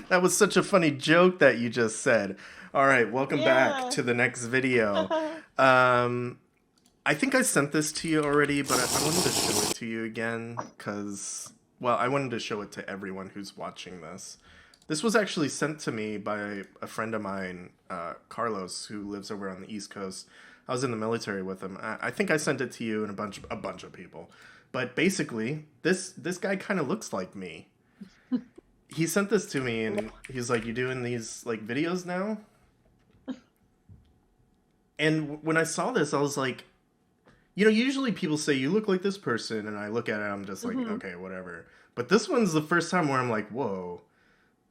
That was such a funny joke that you just said. All right, welcome back Yeah. to the next video. Um, I think I sent this to you already, but I wanted to show it to you again because, well, I wanted to show it to everyone who's watching this. This was actually sent to me by a friend of mine, Carlos, who lives over on the East Coast. I was in the military with him. I think I sent it to you and a bunch of people. But basically, this guy kind of looks like me. He sent this to me and he's like, "You doing these like videos now?" And when I saw this, I was like, usually people say you look like this person, and I look at it, I'm just like, hmm okay, whatever. But this one's the first time where I'm like, whoa,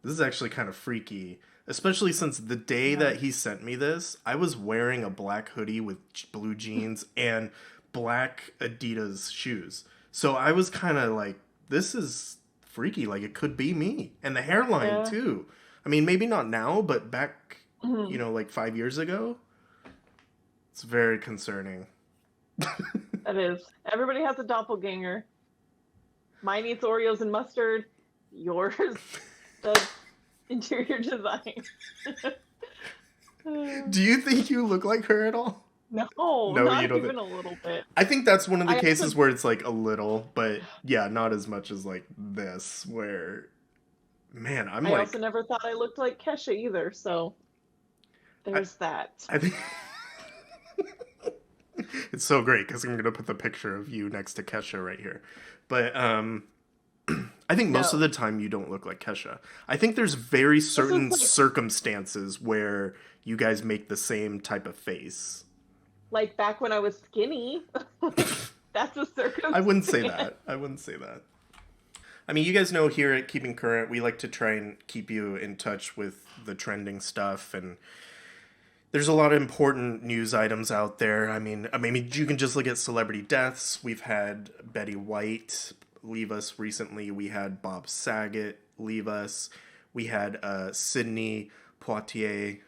this is actually kind of freaky. Especially since the day Yeah. that he sent me this, I was wearing a black hoodie with blue jeans and black Adidas shoes. So I was kind of like, this is freaky. Like, it could be me. And the hairline, Yeah. too. I mean, maybe not now, but back, hmm like 5 years ago, it's very concerning. That is. Everybody has a doppelganger. Mine eats Oreos and mustard. Yours does interior design. Do you think you look like her at all? No, No, you not don't. even a little bit. I think that's one of the I cases also, where it's like a little, but yeah, not as much as like this, where, man, I'm I also like, never thought I looked like Kesha either. So I, there's that. I think it's so great because I'm gonna put the picture of you next to Kesha right here. But I think most of No, the time you don't look like Kesha. I think there's very this is certain like circumstances where you guys make the same type of face. back when I was skinny. That's a I wouldn't say circumstance. that. I wouldn't say that. I mean, you guys know here at Keeping Current, we like to try and keep you in touch with the trending stuff, and there's a lot of important news items out there. I mean, you can just look at celebrity deaths. We've had Betty White leave us recently. We had Bob Saget leave us. We had Sidney Poitier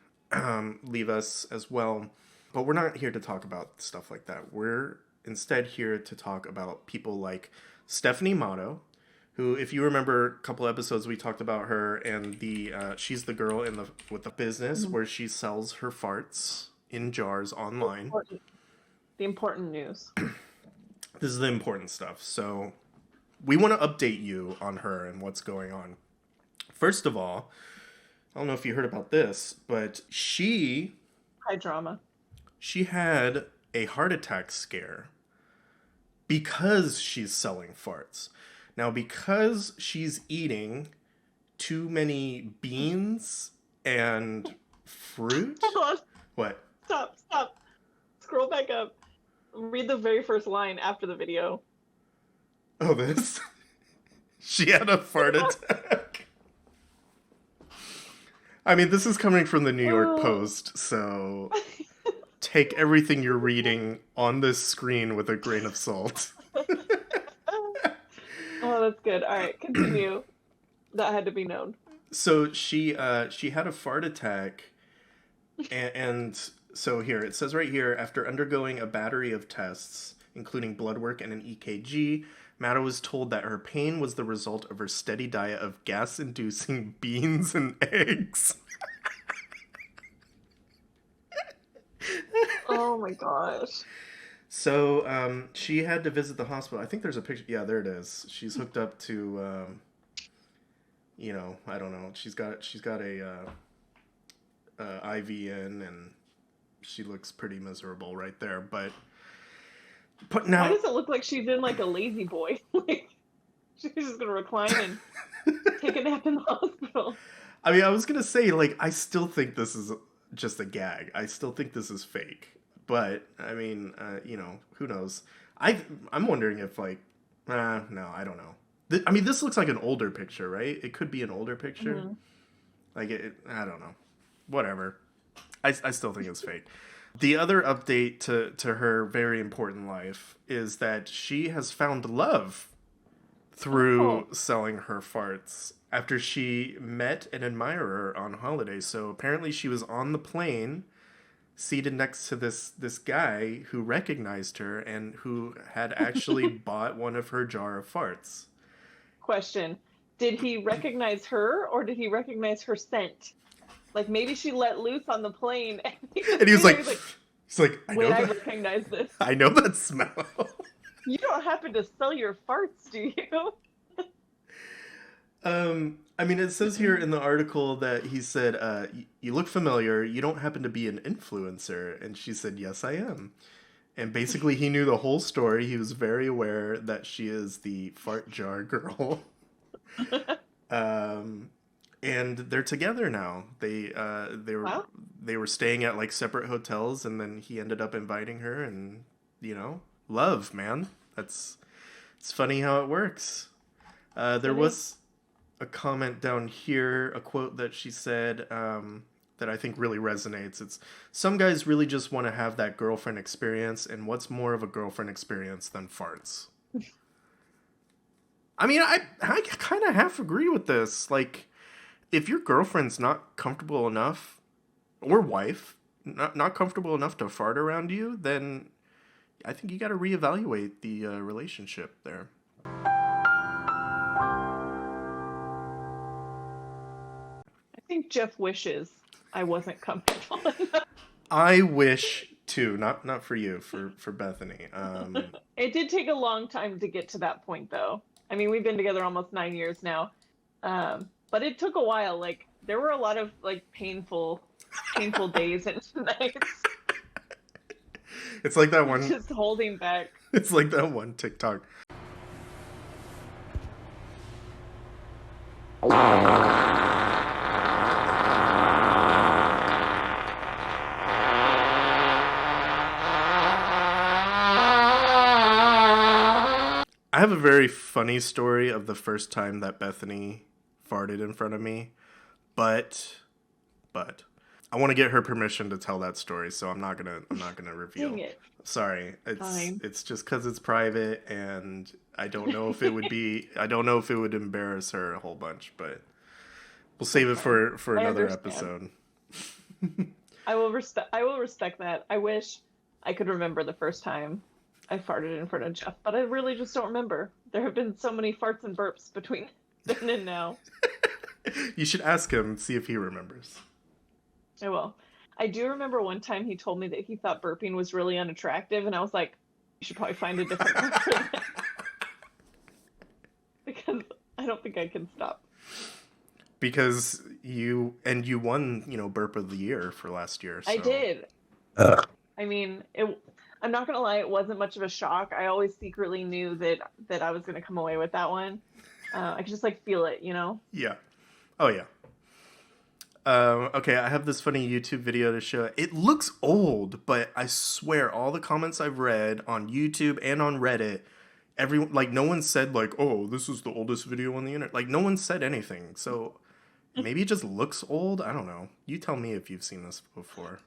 leave us as well. But we're not here to talk about stuff like that. We're instead here to talk about people like Stephanie Motto, who, if you remember a couple episodes, we talked about her, and the she's the girl in the with the business Mhm. where she sells her farts in jars The online. important, the important news. This is the important stuff. So we want to update you on her and what's going on. First of all, I don't know if you heard about this, but High drama. she had a heart attack scare because she's selling farts. Now, because she's eating too many beans and fruit. Hold on. What? Stop. Stop. Scroll back up. Read the very first line after the video. Oh, this? She had a fart attack. I mean, this is coming from the New York Oh, Post, so take everything you're reading on this screen with a grain of salt. oh, that's good. All right, continue. That had to be known. So she had a fart attack, and so here it says right here, after undergoing a battery of tests, including blood work and an EKG, Mata was told that her pain was the result of her steady diet of gas-inducing beans and eggs. Oh my gosh. So she had to visit the hospital. I think there's a picture. Yeah, there it is. She's hooked up to, I don't know. She's got a IV in, and she looks pretty miserable right there. But Why now, does it look like she's in like a lazy boy? Like she's just gonna recline and take a nap in the hospital. I mean, I was gonna say, like, I still think this is just a gag. I still think this is fake. But I mean, who knows? I'm wondering if like, no, I don't know. I mean, this looks like an older picture, right? It could be an older picture. Mhm. Like, I don't know. Whatever. I still think it's fake. The other update to her very important life is that she has found love through Oh, selling her farts after she met an admirer on holiday. So apparently she was on the plane seated next to this guy who recognized her and who had actually bought one of her jar of farts. question. did he recognize her or did he recognize her scent? Like maybe she let loose on the plane, And he was like, I wait, know I that. recognize this. I know that smell. You don't happen to sell your farts, do you? I mean, it says here in the article that he said, you look familiar. You don't happen to be an influencer. And she said, yes, I am. And basically, he knew the whole story. He was very aware that she is the fart jar girl. And they're together now. Wow. They were staying at like separate hotels, and then he ended up inviting her, and love, man. It's funny how it works. There was a comment down here, a quote that she said that I think really resonates. It's, some guys really just want to have that girlfriend experience, and what's more of a girlfriend experience than farts? I mean, I kind of half agree with this. Like, if your girlfriend's not comfortable enough, or wife, not comfortable enough to fart around you, then I think you got to reevaluate the relationship there. I think Jeff wishes I wasn't comfortable enough. I wish too, not for you, for Bethany. It did take a long time to get to that point, though. I mean, we've been together almost 9 years now, but it took a while. Like, there were a lot of like painful days and nights. It's like that one. Just holding back. It's like that one TikTok. I have a very funny story of the first time that Bethany farted in front of me, but I want to get her permission to tell that story, so I'm not gonna reveal. Dang it. Sorry, Fine. it's just because it's private, and I don't know if it would embarrass her a whole bunch, but we'll save it for another episode. I will respect that. I wish I could remember the first time I farted in front of Jeff, but I really just don't remember. There have been so many farts and burps between then and now. You should ask him, see if he remembers. I will. I do remember one time he told me that he thought burping was really unattractive, and I was like, you should probably find a different person. Because I don't think I can stop. Because you won, burp of the year for last year. So. I did. I mean, I'm not gonna lie, it wasn't much of a shock. I always secretly knew that I was gonna come away with that one. I could just like feel it, Yeah. Oh yeah. Okay, I have this funny YouTube video to show. It looks old, but I swear all the comments I've read on YouTube and on Reddit, no one said like, "Oh, this is the oldest video on the internet." Like, no one said anything. So maybe it just looks old. I don't know. You tell me if you've seen this before.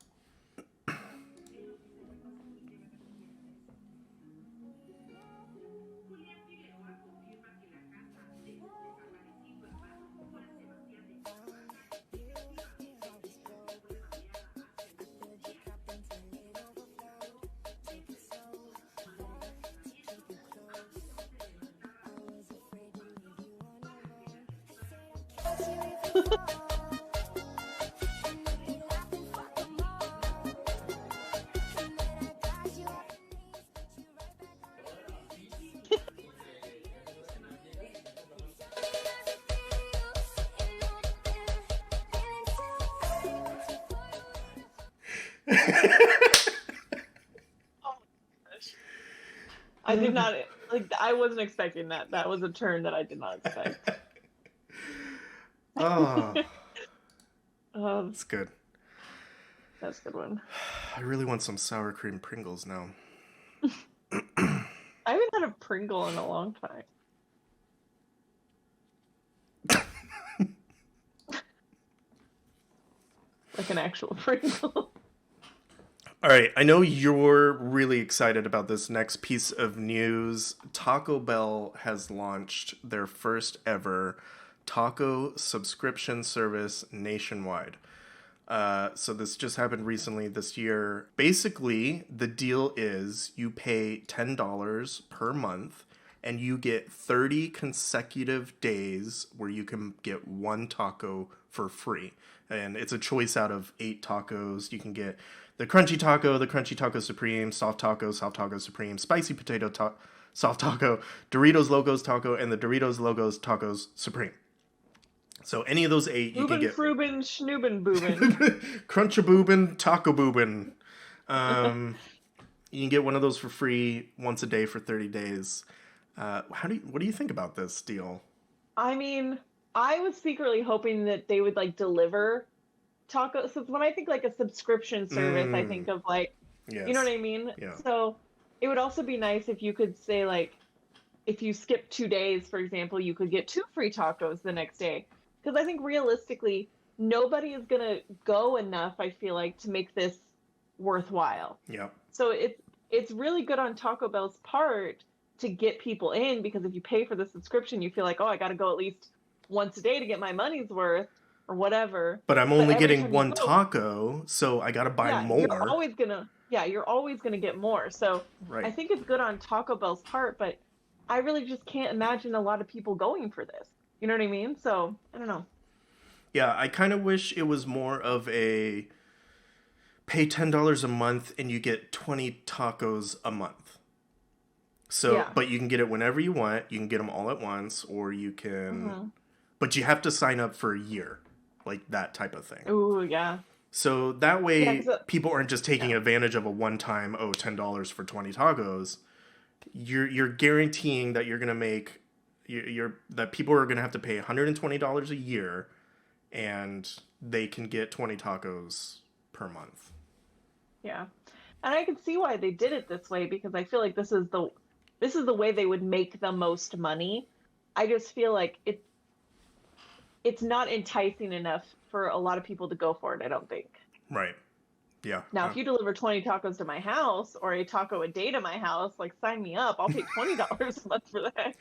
I did not I wasn't expecting that. That was a turn that I did not expect. Oh, that's good. That's a good one. I really want some sour cream Pringles now. I haven't had a Pringle in a long time. Like an actual Pringle. All right, I know you're really excited about this next piece of news. Taco Bell has launched their first ever taco subscription service nationwide. So this just happened recently this year. Basically, the deal is you pay $10 per month and you get 30 consecutive days where you can get one taco for free. And it's a choice out of 8 tacos. You can get the Crunchy Taco Supreme, Soft Taco Supreme, Spicy Potato Soft Taco, Doritos Locos Taco, and the Doritos Locos Tacos Supreme. So any of those 8, you can get... Frubin, Schnoobin, Boobin. Crunchaboobin, Taco Boobin. You can get one of those for free once a day for 30 days. What do you think about this deal? I mean, I was secretly hoping that they would like deliver tacos. So when I think like a subscription service, I think of like, yes. You know what I mean? Yeah. So it would also be nice if you could say like, if you skip 2 days, for example, you could get 2 free tacos the next day. Because I think realistically, nobody is going to go enough, I feel like, to make this worthwhile. Yeah. So it's really good on Taco Bell's part to get people in, because if you pay for the subscription, you feel like, oh, I got to go at least once a day to get my money's worth or whatever. But I'm only getting one taco, so I got to buy more. You're always going to get more. So right. I think it's good on Taco Bell's part, but I really just can't imagine a lot of people going for this. You know what I mean? So, I don't know. Yeah, I kind of wish it was more of a pay $10 a month and you get 20 tacos a month. So, but you can get it whenever you want. You can get them all at once, or you can... But you have to sign up for a year. Like that type of thing. Ooh, yeah. So that way people aren't just taking advantage of a one-time, $10 for 20 tacos. You're guaranteeing that you're going to make... that people are going to have to pay $120 a year, and they can get 20 tacos per month. Yeah. And I can see why they did it this way, because I feel like this is the way they would make the most money. I just feel like it's not enticing enough for a lot of people to go for it, I don't think. Right. Yeah. Now, if you deliver 20 tacos to my house, or a taco a day to my house, like, sign me up. I'll pay $20 a month for that.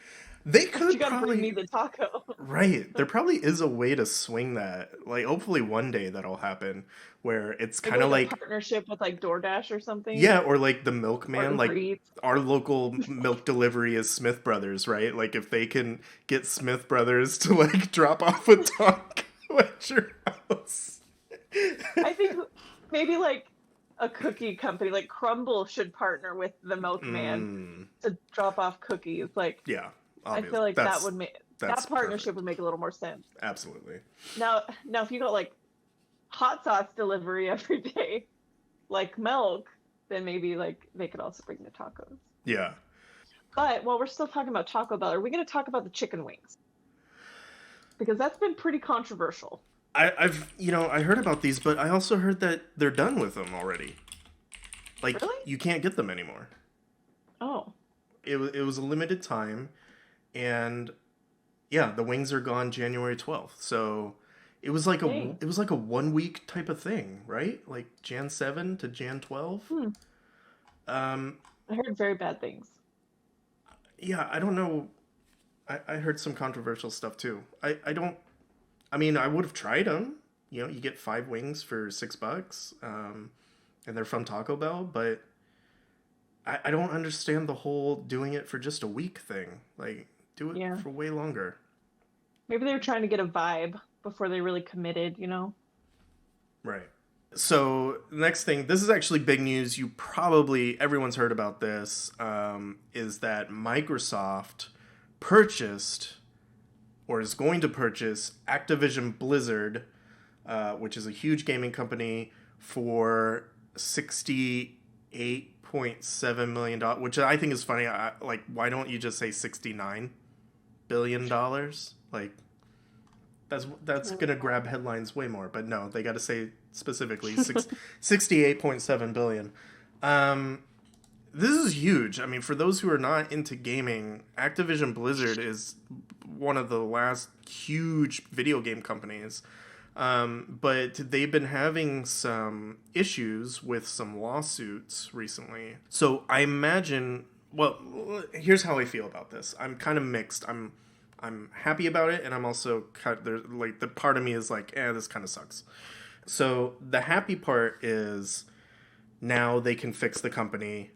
They could but you gotta bring me the taco. Right. There probably is a way to swing that. Like, hopefully one day that'll happen, where it's kind of like a partnership with like DoorDash or something. Yeah, or like the milkman. Like our local milk delivery is Smith Brothers, right? Like if they can get Smith Brothers to like drop off a taco at your house. I think maybe like a cookie company like Crumble should partner with the milkman to drop off cookies. Like, yeah, obviously. I feel like that would make that partnership would make a little more sense. Absolutely. Now if you got like hot sauce delivery every day, like milk, then maybe like they could also bring the tacos. Yeah. But while we're still talking about Taco Bell, are we going to talk about the chicken wings? Because that's been pretty controversial. I've I heard about these, but I also heard that they're done with them already. Like, really? You can't get them anymore. Oh. It was a limited time, and yeah, the wings are gone January 12th. So it was like a 1 week type of thing, right? Like Jan 7 to Jan 12. I heard very bad things. Yeah, I don't know. I heard some controversial stuff too. I mean, I would have tried them. You get 5 wings for $6, and they're from Taco Bell, but I don't understand the whole doing it for just a week thing. Like, do it for way longer. Maybe they were trying to get a vibe before they really committed, Right. So, next thing, this is actually big news. Everyone's heard about this, is that Microsoft purchased, or is going to purchase, Activision Blizzard, which is a huge gaming company, for $68.7 million, which I think is funny. Why don't you just say $69 billion? Like, that's gonna grab headlines way more, but no, they got to say specifically $68.7 billion. This is huge. I mean, for those who are not into gaming, Activision Blizzard is one of the last huge video game companies. But they've been having some issues with some lawsuits recently. So I imagine, here's how I feel about this. I'm kind of mixed. I'm happy about it, and I'm also the part of me is like, this kind of sucks. So the happy part is now they can fix the company.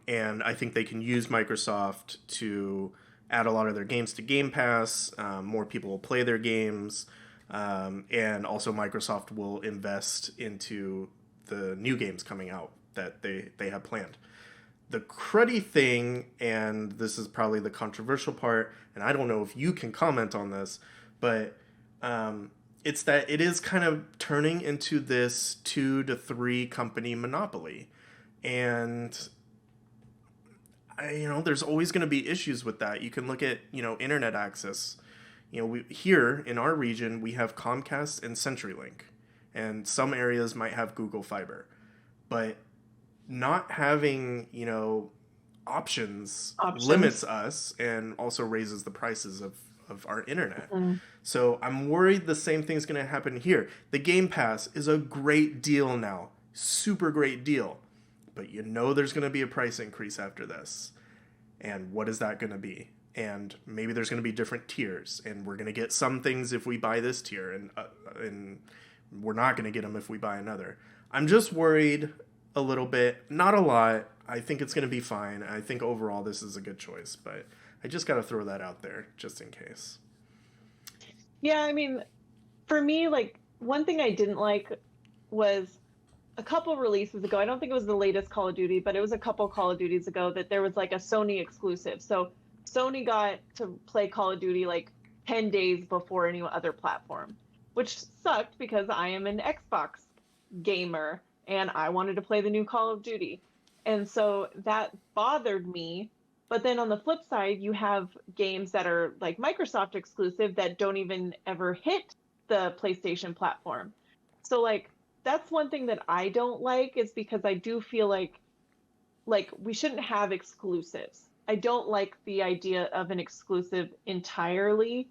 And I think they can use Microsoft to add a lot of their games to Game Pass. More people will play their games. And also Microsoft will invest into the new games coming out that they have planned. The cruddy thing, and this is probably the controversial part, and I don't know if you can comment on this, but it's that it is kind of turning into this 2 to 3 company monopoly. And there's always going to be issues with that. You can look at, internet access. Here in our region, we have Comcast and CenturyLink, and some areas might have Google Fiber. But not having, options limits us and also raises the prices of our internet. Mm. So I'm worried the same thing's going to happen here. The Game Pass is a great deal now. Super great deal. But there's going to be a price increase after this. And what is that going to be? And maybe there's going to be different tiers. And we're going to get some things if we buy this tier. And we're not going to get them if we buy another. I'm just worried a little bit. Not a lot. I think it's going to be fine. I think overall this is a good choice. But I just got to throw that out there just in case. Yeah, I mean, for me, like, one thing I didn't like was a couple releases ago. I don't think it was the latest Call of Duty, but it was a couple Call of Duties ago that there was like a Sony exclusive. So Sony got to play Call of Duty like 10 days before any other platform, which sucked because I am an Xbox gamer and I wanted to play the new Call of Duty. And so that bothered me. But then on the flip side, you have games that are like Microsoft exclusive that don't even ever hit the PlayStation platform. So like, that's one thing that I don't like, is because I do feel like we shouldn't have exclusives. I don't like the idea of an exclusive entirely.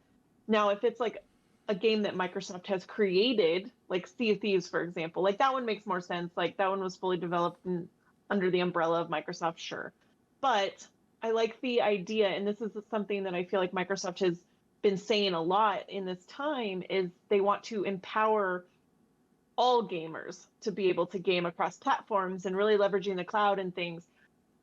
Now, if it's like a game that Microsoft has created, like Sea of Thieves, for example, like that one makes more sense. Like that one was fully developed under the umbrella of Microsoft, sure. But I like the idea, and this is something that I feel like Microsoft has been saying a lot in this time, is they want to empower all gamers to be able to game across platforms and really leveraging the cloud and things.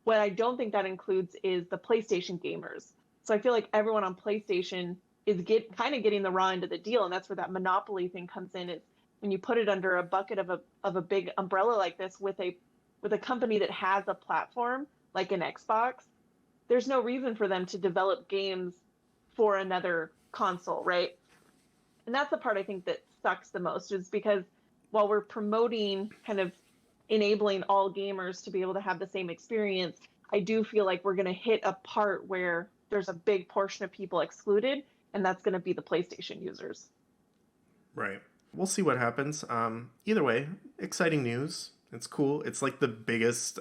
What I don't think that includes is the PlayStation gamers. So I feel like everyone on PlayStation is kind of getting the raw end of the deal, and that's where that monopoly thing comes in. Is when you put it under a bucket of a big umbrella like this with a company that has a platform like an Xbox, there's no reason for them to develop games for another console, right? And that's the part I think that sucks the most, is because while we're promoting kind of enabling all gamers to be able to have the same experience, I do feel like we're going to hit a part where there's a big portion of people excluded, and that's going to be the PlayStation users. Right. We'll see what happens. Either way, exciting news. It's cool. It's like the biggest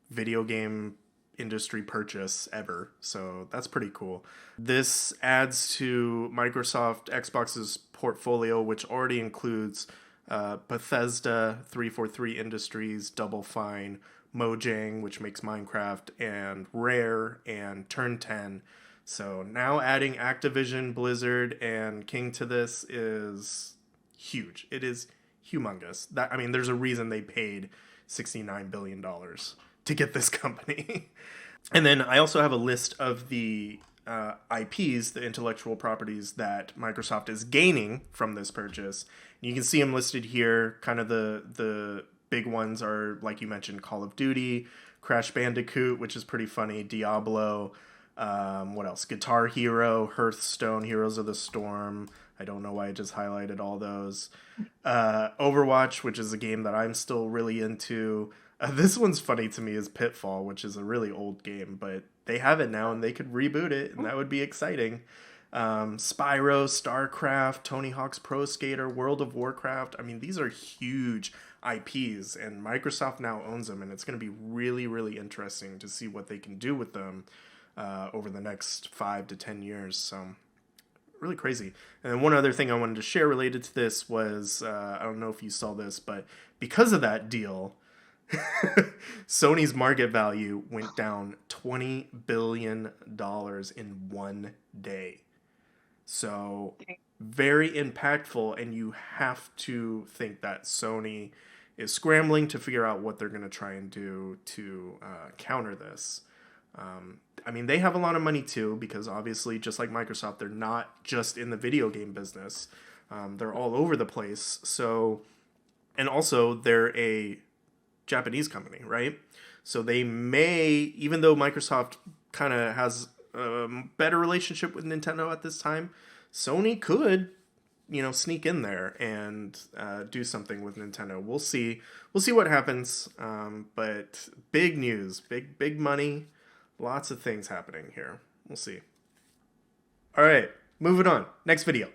video game industry purchase ever. So that's pretty cool. This adds to Microsoft Xbox's portfolio, which already includes Bethesda, 343 Industries, Double Fine, Mojang, which makes Minecraft, and Rare, and Turn 10. So now adding Activision, Blizzard, and King to this is huge. It is humongous. There's a reason they paid $69 billion to get this company. And then I also have a list of the IPs, the intellectual properties that Microsoft is gaining from this purchase. And you can see them listed here. Kind of the big ones are, like you mentioned, Call of Duty, Crash Bandicoot, which is pretty funny, Diablo, what else? Guitar Hero, Hearthstone, Heroes of the Storm. I don't know why I just highlighted all those. Overwatch, which is a game that I'm still really into. This one's funny to me, is Pitfall, which is a really old game, but they have it now and they could reboot it, and that would be exciting. Spyro, StarCraft, Tony Hawk's Pro Skater, World of Warcraft. These are huge IPs, and Microsoft now owns them, and it's going to be really, really interesting to see what they can do with them over the next 5 to 10 years. So really crazy. And then one other thing I wanted to share related to this was, I don't know if you saw this, but because of that deal, Sony's market value went down $20 billion in one day. So very impactful, and you have to think that Sony is scrambling to figure out what they're going to try and do to counter this. I mean, they have a lot of money too, because obviously, just like Microsoft, they're not just in the video game business. They're all over the place. So, and also they're a Japanese company, right? So they may, even though Microsoft kind of has a better relationship with Nintendo at this time, Sony could, sneak in there and do something with Nintendo. We'll see. We'll see what happens. But big news, big money, lots of things happening here. We'll see. All right, moving on. Next video.